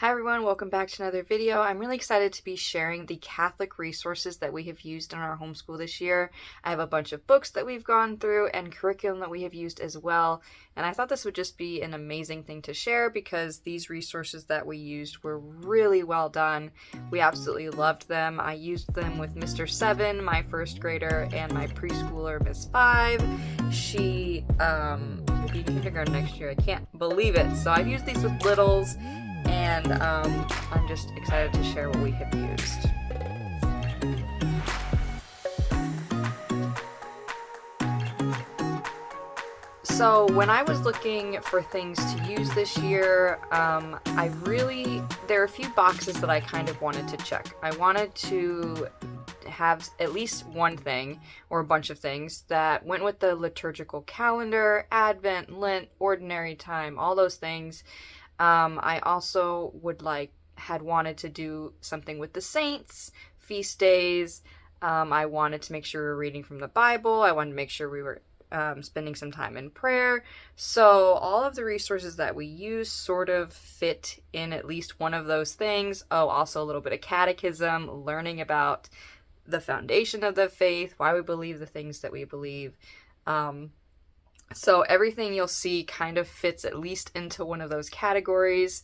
Hi everyone, welcome back to another video. I'm really excited to be sharing the Catholic resources that we have used in our homeschool this year. I have a bunch of books that we've gone through and curriculum that we have used as well. And I thought this would just be an amazing thing to share because these resources that we used were really well done. We absolutely loved them. I used them with Mr. 7, my first grader, and my preschooler, Miss 5. She will be in kindergarten next year. I can't believe it. So I've used these with littles. And I'm just excited to share what we have used. So when I was looking for things to use this year, there are a few boxes that I kind of wanted to check. I wanted to have at least one thing or a bunch of things that went with the liturgical calendar, Advent, Lent, ordinary time, all those things. I also had wanted to do something with the saints, feast days. I wanted to make sure we were reading from the Bible. I wanted to make sure we were spending some time in prayer. So all of the resources that we use sort of fit in at least one of those things. Oh, also a little bit of catechism, learning about the foundation of the faith, why we believe the things that we believe. So everything you'll see kind of fits at least into one of those categories.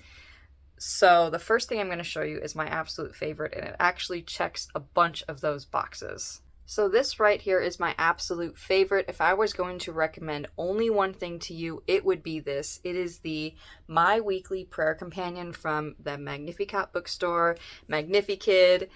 So the first thing I'm going to show you is my absolute favorite, and it actually checks a bunch of those boxes. So this right here is my absolute favorite. If I was going to recommend only one thing to you, it would be this. It is the My Weekly Prayer Companion from the Magnificat bookstore, Magnifikid.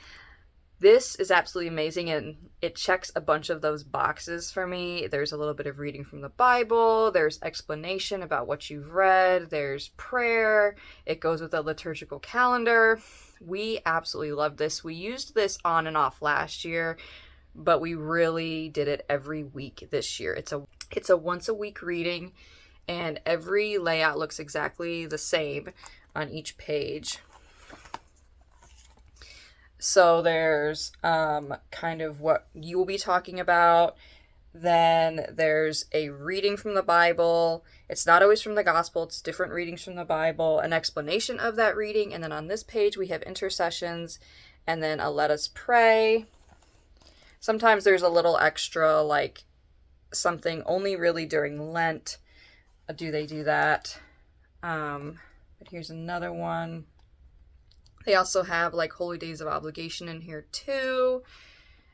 This is absolutely amazing, and it checks a bunch of those boxes for me. There's a little bit of reading from the Bible, there's explanation about what you've read, there's prayer, it goes with a liturgical calendar. We absolutely love this. We used this on and off last year, but we really did it every week this year. It's a once a week reading, and every layout looks exactly the same on each page. So there's kind of what you will be talking about. Then there's a reading from the Bible. It's not always from the gospel. It's different readings from the Bible, an explanation of that reading. And then on this page, we have intercessions and then a let us pray. Sometimes there's a little extra, like something only really during Lent. Do they do that? But here's another one. They also have like Holy Days of Obligation in here too,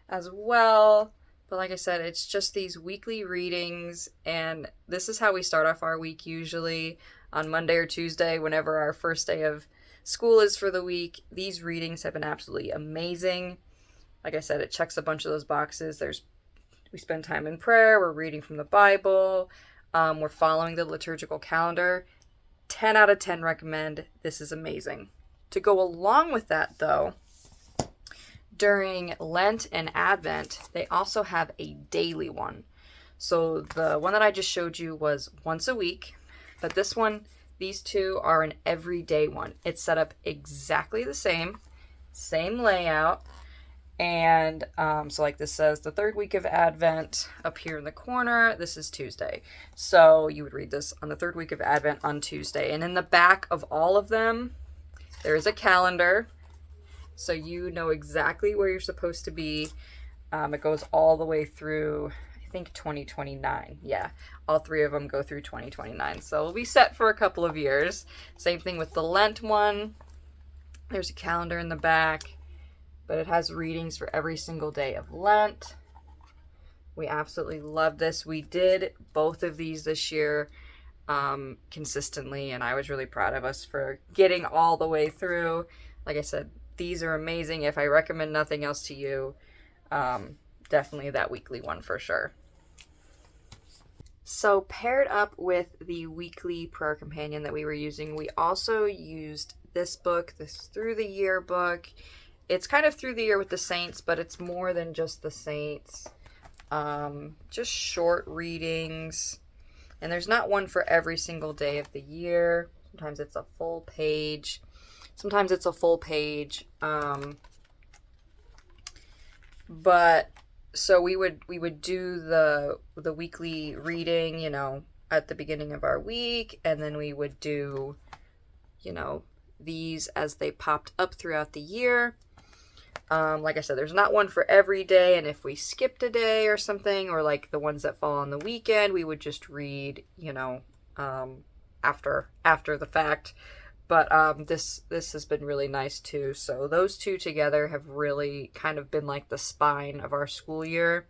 as well. But like I said, it's just these weekly readings, and this is how we start off our week usually on Monday or Tuesday, whenever our first day of school is for the week. These readings have been absolutely amazing. Like I said, it checks a bunch of those boxes. We spend time in prayer, we're reading from the Bible, we're following the liturgical calendar. 10 out of 10 recommend. This is amazing. To go along with that, though, during Lent and Advent, they also have a daily one. So the one that I just showed you was once a week, but these two are an everyday one. It's set up exactly the same layout. And so like this says, the third week of Advent up here in the corner, this is Tuesday. So you would read this on the third week of Advent on Tuesday. And in the back of all of them, there is a calendar, so you know exactly where you're supposed to be. It goes all the way through, I think, 2029. Yeah, all three of them go through 2029. So we'll be set for a couple of years. Same thing with the Lent one. There's a calendar in the back, but it has readings for every single day of Lent. We absolutely love this. We did both of these this year consistently, and I was really proud of us for getting all the way through. Like I said, these are amazing. If I recommend nothing else to you, definitely that weekly one for sure. So paired up with the weekly prayer companion that we were using, we also used this book, this Through the Year book. It's kind of through the year with the saints, but it's more than just the saints. Just short readings. And there's not one for every single day of the year. Sometimes it's a full page. But so we would do the weekly reading, at the beginning of our week, and then we would do, these as they popped up throughout the year. Like I said, there's not one for every day, and if we skipped a day or something, or like the ones that fall on the weekend, we would just read, after the fact. But this has been really nice too. So those two together have really kind of been like the spine of our school year.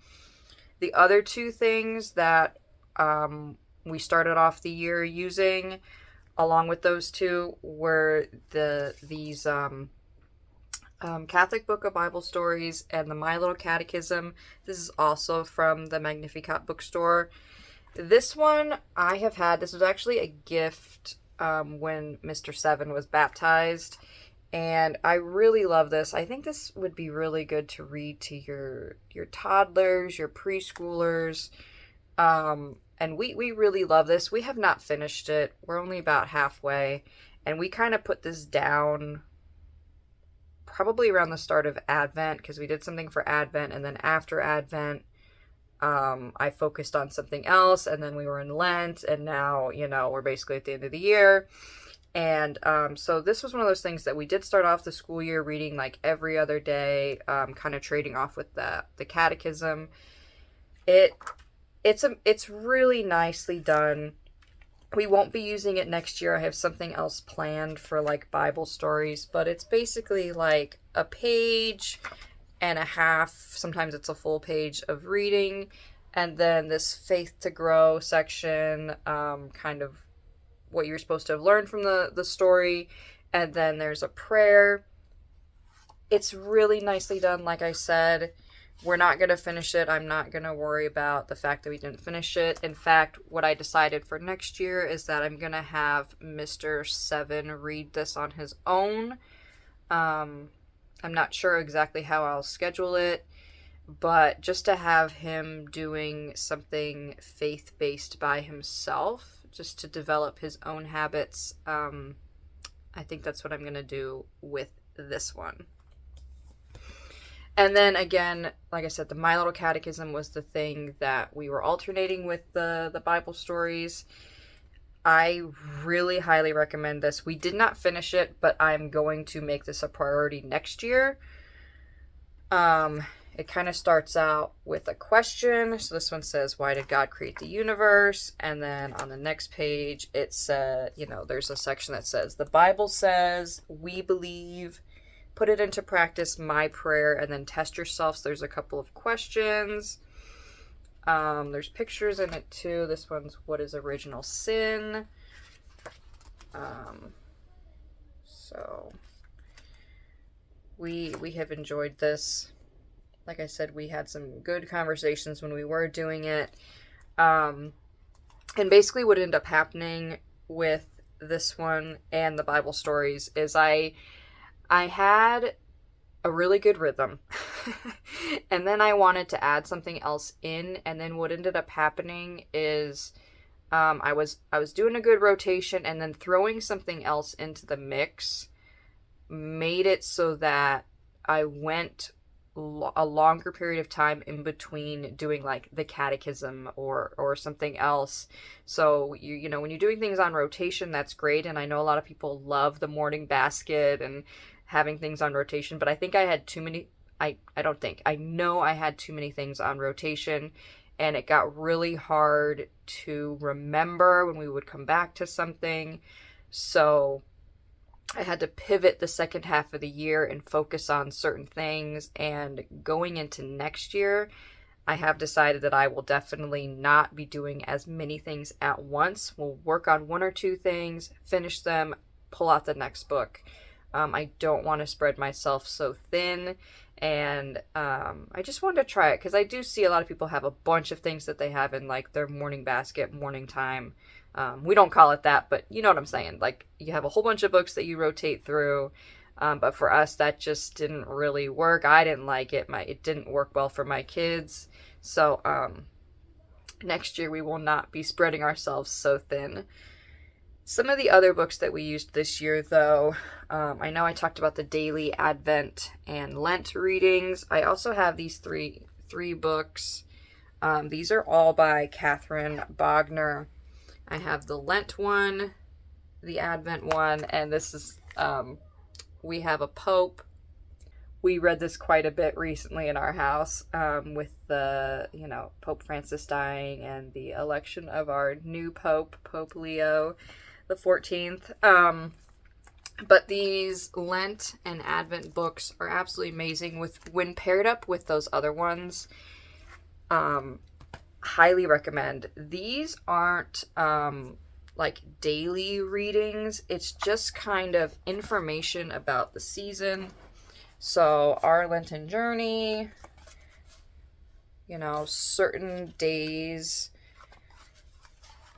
The other two things that we started off the year using, along with those two, were these Catholic Book of Bible Stories and the My Little Catechism. This is also from the Magnificat bookstore. This one I have had. This was actually a gift when Mr. Seven was baptized, and I really love this. I think this would be really good to read to your toddlers, your preschoolers, and we really love this. We have not finished it. We're only about halfway, and we kind of put this down probably around the start of Advent, because we did something for Advent, and then after Advent, I focused on something else, and then we were in Lent, and now, we're basically at the end of the year. And so this was one of those things that we did start off the school year reading like every other day, kind of trading off with the catechism. It's really nicely done. We won't be using it next year. I have something else planned for like Bible stories, but it's basically like a page and a half, sometimes it's a full page of reading, and then this faith to grow section, kind of what you're supposed to have learned from the story, and then there's a prayer. It's really nicely done. Like I said, we're not going to finish it. I'm not going to worry about the fact that we didn't finish it. In fact, what I decided for next year is that I'm going to have Mr. Seven read this on his own. I'm not sure exactly how I'll schedule it, but just to have him doing something faith-based by himself, just to develop his own habits, I think that's what I'm going to do with this one. And then again, like I said, the My Little Catechism was the thing that we were alternating with the Bible stories. I really highly recommend this. We did not finish it, but I'm going to make this a priority next year. It kind of starts out with a question. So this one says, why did God create the universe? And then on the next page, it said, there's a section that says, the Bible says, we believe, put it into practice, my prayer, and then test yourself. So there's a couple of questions. There's pictures in it too. This one's, what is original sin? So we have enjoyed this. Like I said, we had some good conversations when we were doing it. And basically what ended up happening with this one and the Bible stories is I had a really good rhythm. And then I wanted to add something else in, and then what ended up happening is I was doing a good rotation, and then throwing something else into the mix made it so that I went a longer period of time in between doing like the catechism or something else. So you know when you're doing things on rotation, that's great, and I know a lot of people love the morning basket and having things on rotation, but I think I had too many. I know I had too many things on rotation, and it got really hard to remember when we would come back to something. So I had to pivot the second half of the year and focus on certain things. And going into next year, I have decided that I will definitely not be doing as many things at once. We'll work on one or two things, finish them, pull out the next book. I don't want to spread myself so thin, and I just wanted to try it because I do see a lot of people have a bunch of things that they have in like their morning basket, morning time. We don't call it that, but you know what I'm saying. Like you have a whole bunch of books that you rotate through, but for us that just didn't really work. I didn't like it. It didn't work well for my kids. So next year we will not be spreading ourselves so thin. Some of the other books that we used this year, though, I know I talked about the daily Advent and Lent readings. I also have these three books. These are all by Catherine Bogner. I have the Lent one, the Advent one, and this is We have a pope. We read this quite a bit recently in our house, with the, Pope Francis dying and the election of our new pope, Pope Leo the 14th. But these Lent and Advent books are absolutely amazing when paired up with those other ones. Highly recommend. These aren't like daily readings. It's just kind of information about the season. So our Lenten journey, certain days.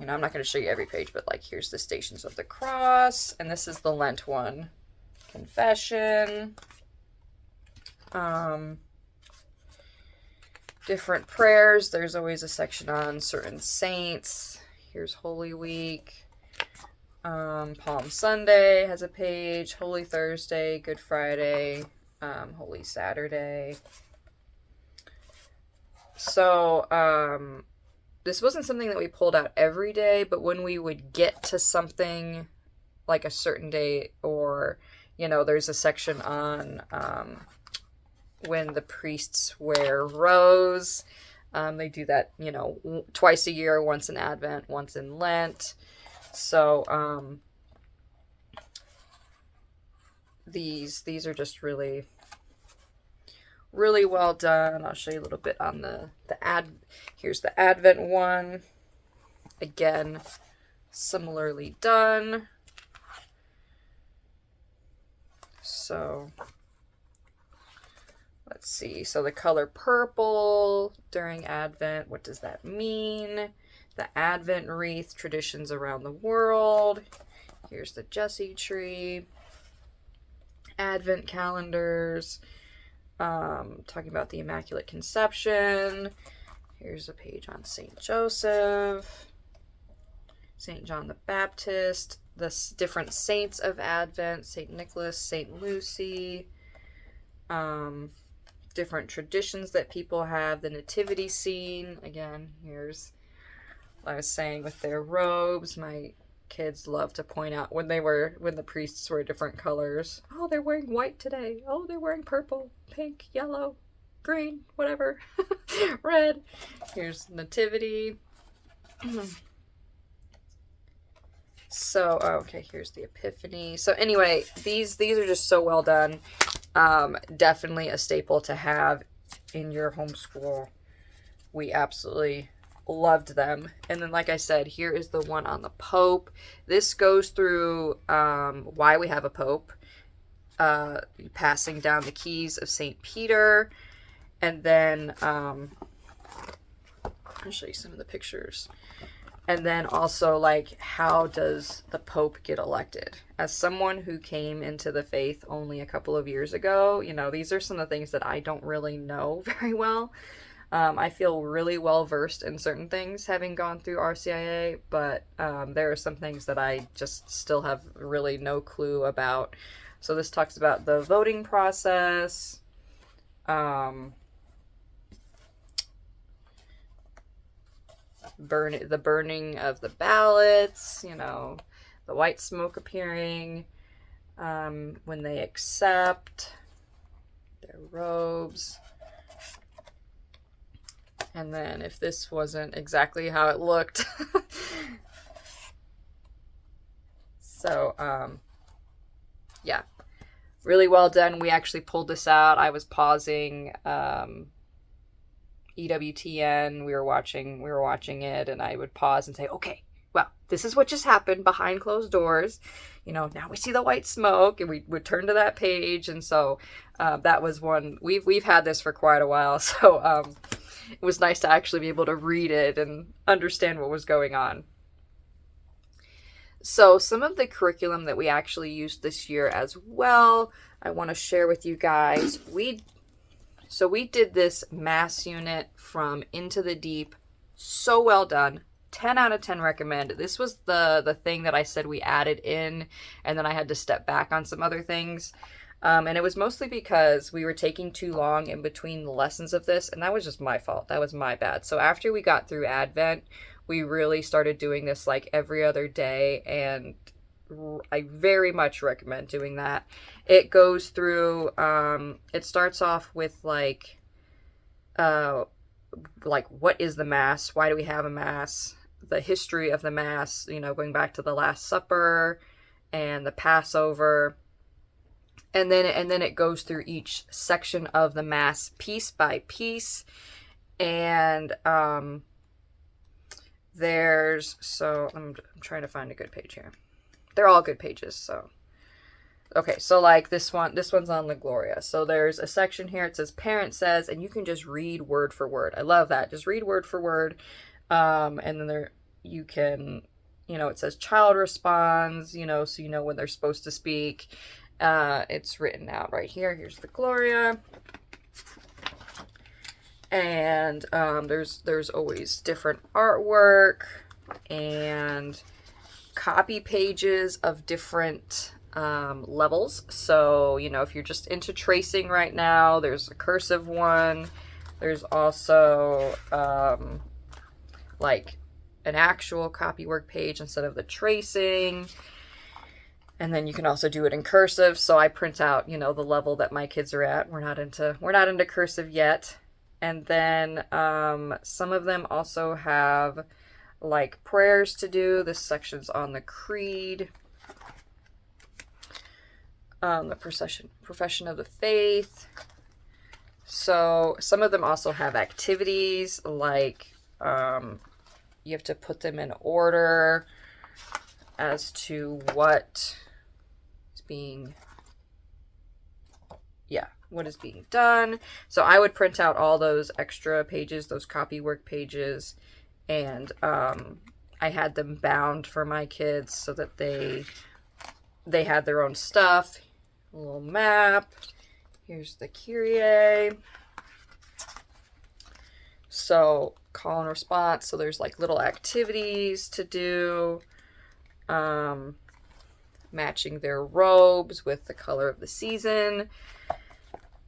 I'm not going to show you every page, but like here's the Stations of the Cross, and this is the Lent one. Confession. Different prayers. There's always a section on certain saints. Here's Holy Week. Palm Sunday has a page. Holy Thursday, Good Friday, Holy Saturday. So, this wasn't something that we pulled out every day, but when we would get to something like a certain day, or, there's a section on when the priests wear robes. They do that, twice a year, once in Advent, once in Lent. So, these are just really, really well done. I'll show you a little bit on here's the Advent one. Again, similarly done. So, let's see. So the color purple during Advent, what does that mean? The Advent wreath, traditions around the world. Here's the Jesse tree. Advent calendars. Talking about the Immaculate Conception. Here's a page on St. Joseph, St. John the Baptist, the different saints of Advent, St. Nicholas, St. Lucy, different traditions that people have, the nativity scene. Again, here's what I was saying with their robes. My kids love to point out when the priests wear different colors. Oh, they're wearing white today. Oh, they're wearing purple, pink, yellow, green, whatever, red. Here's nativity. So, okay, here's the Epiphany. So anyway, these are just so well done. Definitely a staple to have in your homeschool. We absolutely loved them. And then, like I said, here is the one on the Pope. This goes through why we have a Pope, passing down the keys of St. Peter, and then I'll show you some of the pictures. And then also, like, how does the Pope get elected? As someone who came into the faith only a couple of years ago, these are some of the things that I don't really know very well. I feel really well versed in certain things having gone through RCIA, but there are some things that I just still have really no clue about. So this talks about the voting process, the burning of the ballots, the white smoke appearing, when they accept their robes. And then if this wasn't exactly how it looked. So, yeah, really well done. We actually pulled this out. I was pausing EWTN. We were watching it, and I would pause and say, okay, well, this is what just happened behind closed doors. Now we see the white smoke, and we would turn to that page. And so that was one. We've had this for quite a while, so it was nice to actually be able to read it and understand what was going on. So some of the curriculum that we actually used this year as well, I want to share with you guys. We did this mass unit from Into the Deep. So well done. 10 out of 10 recommend. This was the thing that I said we added in, and then I had to step back on some other things. And it was mostly because we were taking too long in between the lessons of this, and that was just my fault. That was my bad. So after we got through Advent, we really started doing this like every other day, and I very much recommend doing that. It goes through, it starts off with uh, what is the Mass? Why do we have a Mass? The history of the Mass, going back to the Last Supper and the Passover. And then it goes through each section of the Mass piece by piece. And I'm trying to find a good page here. They're all good pages, so. Okay, so like this one's on the Gloria. So there's a section here, it says parent says, and you can just read word for word. I love that. Just read word for word. And then you can, it says child responds, so you know when they're supposed to speak. It's written out right here. Here's the Gloria. And there's always different artwork and copy pages of different levels. So, if you're just into tracing right now, there's a cursive one. There's also like an actual copywork page instead of the tracing. And then you can also do it in cursive. So I print out, the level that my kids are at. We're not into cursive yet. And then some of them also have like prayers to do. This section's on the creed, the profession of the faith. So some of them also have activities like you have to put them in order as to what is being done. So I would print out all those extra pages, those copywork pages, and I had them bound for my kids so that they had their own stuff. A little map. Here's the Kyrie. So call and response. So there's like little activities to do. Matching their robes with the color of the season.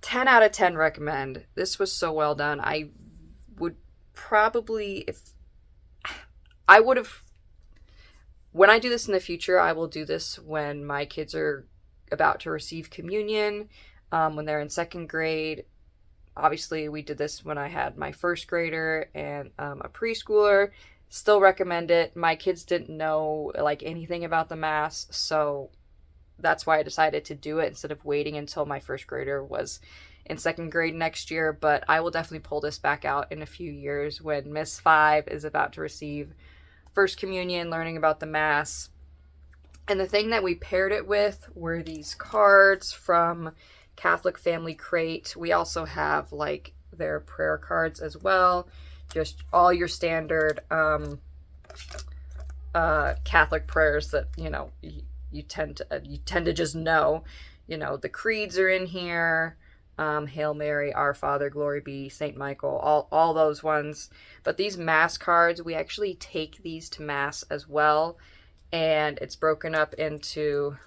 10 out of 10 recommend. This was so well done. I would probably, when I do this in the future, I will do this when my kids are about to receive communion, when they're in second grade. Obviously, we did this when I had my first grader and a preschooler. Still recommend it. My kids didn't know like anything about the Mass, so that's why I decided to do it instead of waiting until my first grader was in second grade next year. But I will definitely pull this back out in a few years when Miss 5 is about to receive First Communion, learning about the Mass. And the thing that we paired it with were these cards from Catholic Family Crate. We also have like their prayer cards as well. Just all your standard Catholic prayers that, you tend to just know. The creeds are in here. Hail Mary, Our Father, Glory be, Saint Michael, all those ones. But these Mass cards, we actually take these to Mass as well. And it's broken up into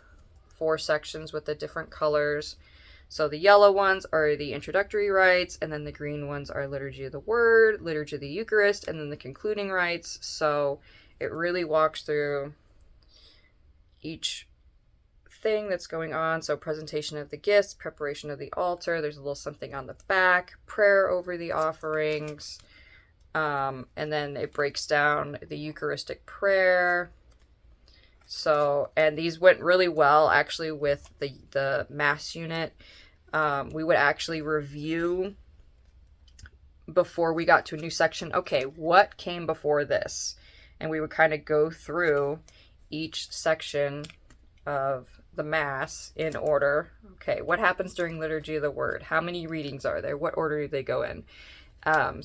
4 sections with the different colors. So the yellow ones are the introductory rites, and then the green ones are Liturgy of the Word, Liturgy of the Eucharist, and then the concluding rites. So it really walks through each thing that's going on. So presentation of the gifts, preparation of the altar, there's a little something on the back, prayer over the offerings, and then it breaks down the Eucharistic prayer. So, and these went really well actually with the Mass unit. We would actually review before we got to a new section. Okay, what came before this? And we would kind of go through each section of the Mass in order. Okay, what happens during Liturgy of the Word? How many readings are there? What order do they go in? And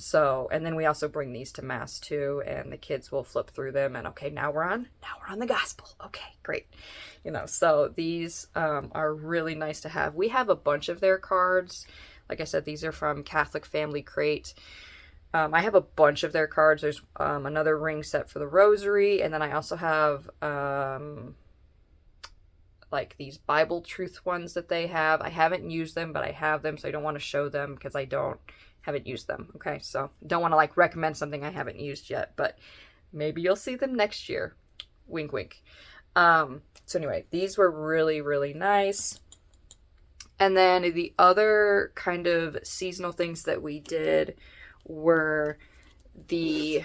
then we also bring these to Mass too, and the kids will flip through them and okay, now we're on the Gospel. Okay, great. So these are really nice to have. We have a bunch of their cards. Like I said, these are from Catholic Family Crate. I have a bunch of their cards. There's another ring set for the Rosary, and then I also have like these Bible truth ones that they have. I haven't used them, but I have them, so I don't want to show them because I haven't used them. Okay, so don't want to like recommend something I haven't used yet, but maybe you'll see them next year. Wink, wink. So anyway, these were really, really nice. And then the other kind of seasonal things that we did were the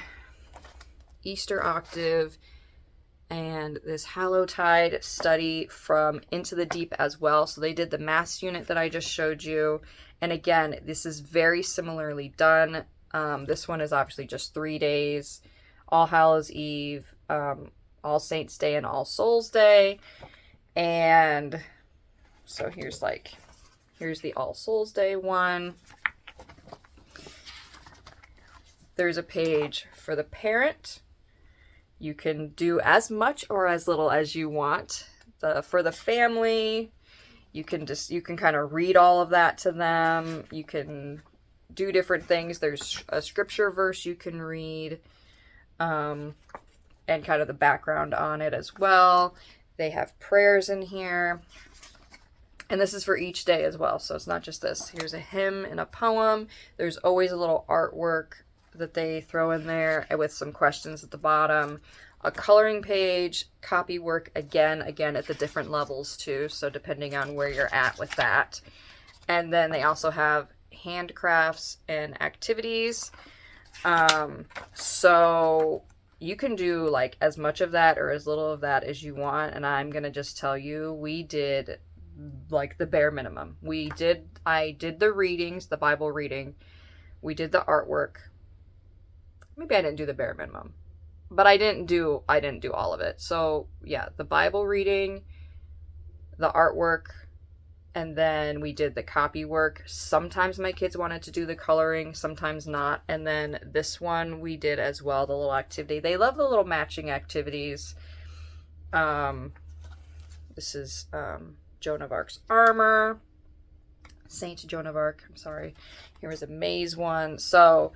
Easter octave and this Hallowtide study from Into the Deep as well. So they did the mass unit that I just showed you. And again, this is very similarly done. This one is obviously just 3 days. All Hallows Eve, All Saints Day, and All Souls Day. And so here's the All Souls Day one. There's a page for the parent. You can do as much or as little as you want. For the family, you can kind of read all of that to them. You can do different things. There's a scripture verse you can read, and kind of the background on it as well. They have prayers in here. And this is for each day as well, so it's not just this. Here's a hymn and a poem. There's always a little artwork that they throw in there with some questions at the bottom. A coloring page, copy work again at the different levels too, so depending on where you're at with that. And then they also have handcrafts and activities. So you can do like as much of that or as little of that as you want, and I'm gonna just tell you, we did like the bare minimum. I did the readings, the Bible reading. We did the artwork. Maybe I didn't do the bare minimum, but I didn't do all of it. So yeah, the Bible reading, the artwork, and then we did the copy work. Sometimes my kids wanted to do the coloring, sometimes not. And then this one we did as well, the little activity. They love the little matching activities. This is Joan of Arc's armor. Saint Joan of Arc, I'm sorry. Here was a maze one. So,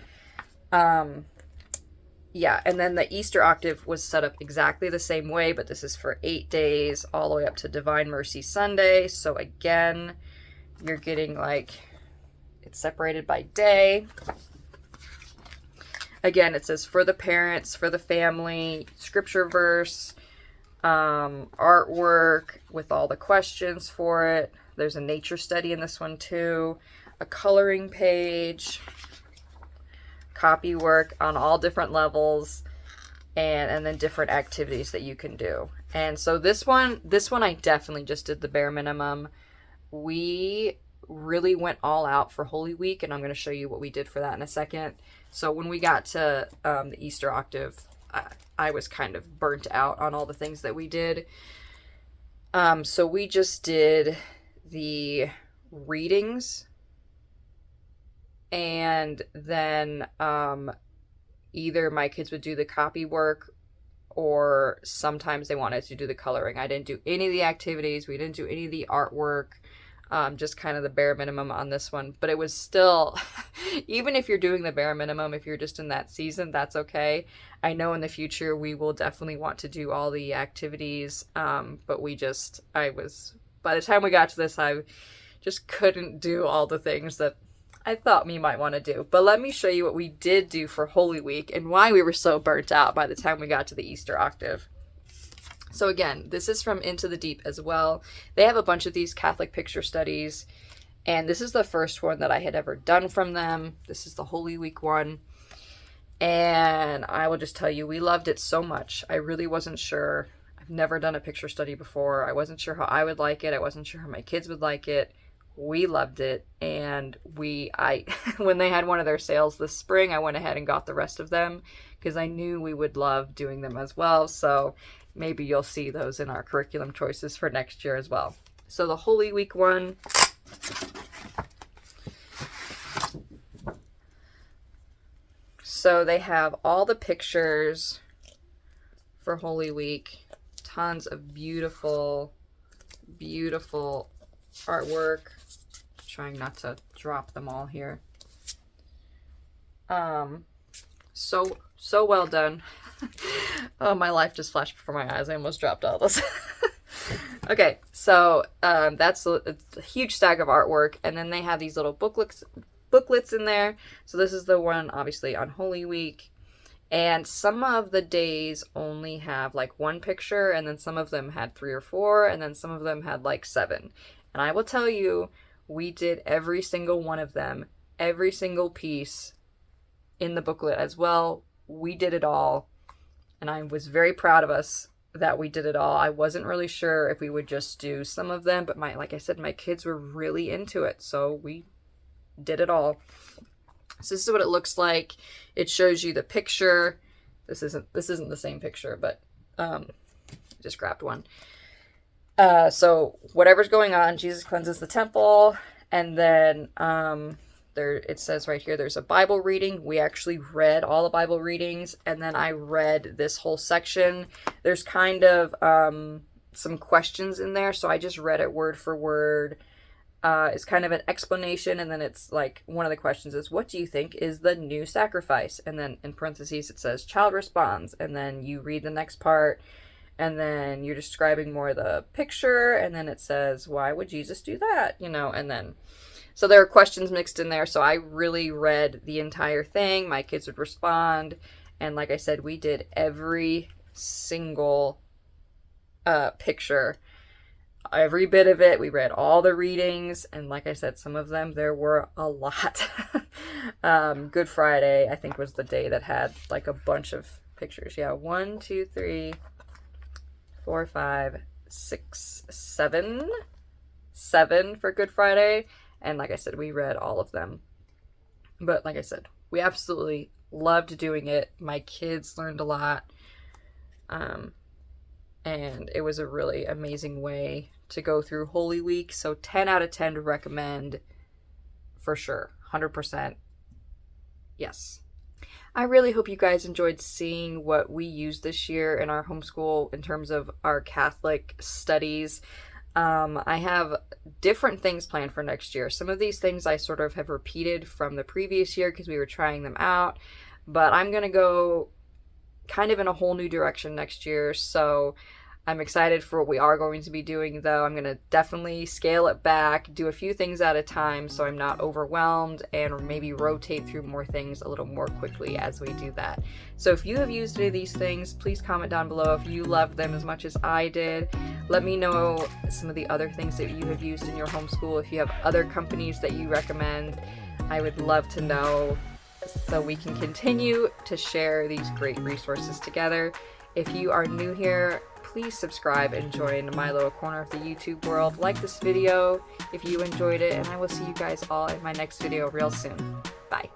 yeah, and then the Easter octave was set up exactly the same way, but this is for 8 days, all the way up to Divine Mercy Sunday. So again, you're getting like, it's separated by day. Again, it says for the parents, for the family, scripture verse, artwork with all the questions for it. There's a nature study in this one too, a coloring page, copy work on all different levels, and then different activities that you can do. And so this one I definitely just did the bare minimum. We really went all out for Holy Week, and I'm going to show you what we did for that in a second. So when we got to the Easter octave, I was kind of burnt out on all the things that we did. So we just did the readings, and then either my kids would do the copy work, or sometimes they wanted to do the coloring. I didn't do any of the activities. We didn't do any of the artwork. Just kind of the bare minimum on this one. But it was still, even if you're doing the bare minimum, if you're just in that season, that's okay. I know in the future we will definitely want to do all the activities, but by the time we got to this, I just couldn't do all the things that I thought we might want to do. But let me show you what we did do for Holy Week and why we were so burnt out by the time we got to the Easter octave. So again, this is from Into the Deep as well. They have a bunch of these Catholic picture studies, and this is the first one that I had ever done from them. This is the Holy Week one, and I will just tell you, we loved it so much. I really wasn't sure. I've never done a picture study before. I wasn't sure how I would like it. I wasn't sure how my kids would like it. We loved it, and when they had one of their sales this spring, I went ahead and got the rest of them because I knew we would love doing them as well. So maybe you'll see those in our curriculum choices for next year as well. So the Holy Week one. So they have all the pictures for Holy Week. Tons of beautiful, beautiful artwork. Trying not to drop them all here. So well done. Oh, my life just flashed before my eyes. I almost dropped all this. Okay, so that's a huge stack of artwork, and then they have these little booklets in there. So this is the one, obviously, on Holy Week. And some of the days only have like one picture, and then some of them had 3 or 4, and then some of them had like 7. And I will tell you, we did every single one of them, every single piece in the booklet as well. We did it all, and I was very proud of us that we did it all. I wasn't really sure if we would just do some of them, but like I said, my kids were really into it, so we did it all. So this is what it looks like. It shows you the picture. This isn't the same picture, but just grabbed one. So whatever's going on, Jesus cleanses the temple, and then there it says right here there's a Bible reading. We actually read all the Bible readings, and then I read this whole section. There's kind of some questions in there, so I just read it word for word. It's kind of an explanation, and then it's like one of the questions is, what do you think is the new sacrifice? And then in parentheses it says child responds, and then you read the next part, and then you're describing more of the picture, and then it says, why would Jesus do that? And then so there are questions mixed in there. So I really read the entire thing. My kids would respond, and like I said, we did every single picture, every bit of it. We read all the readings, and like I said, some of them, there were a lot. Good Friday, I think, was the day that had like a bunch of pictures. Yeah, 1, 2, 3, 4, 5, 6, 7 for Good Friday. And like I said, we read all of them. But like I said, we absolutely loved doing it. My kids learned a lot. And it was a really amazing way to go through Holy Week. So 10 out of 10 to recommend for sure. 100%. Yes. I really hope you guys enjoyed seeing what we used this year in our homeschool in terms of our Catholic studies. I have different things planned for next year. Some of these things I sort of have repeated from the previous year because we were trying them out. But I'm going to go kind of in a whole new direction next year. So I'm excited for what we are going to be doing, though. I'm going to definitely scale it back, do a few things at a time so I'm not overwhelmed, and maybe rotate through more things a little more quickly as we do that. So if you have used any of these things, please comment down below if you loved them as much as I did. Let me know some of the other things that you have used in your homeschool. If you have other companies that you recommend, I would love to know so we can continue to share these great resources together. If you are new here, please subscribe and join my little corner of the YouTube world. Like this video if you enjoyed it, and I will see you guys all in my next video real soon. Bye.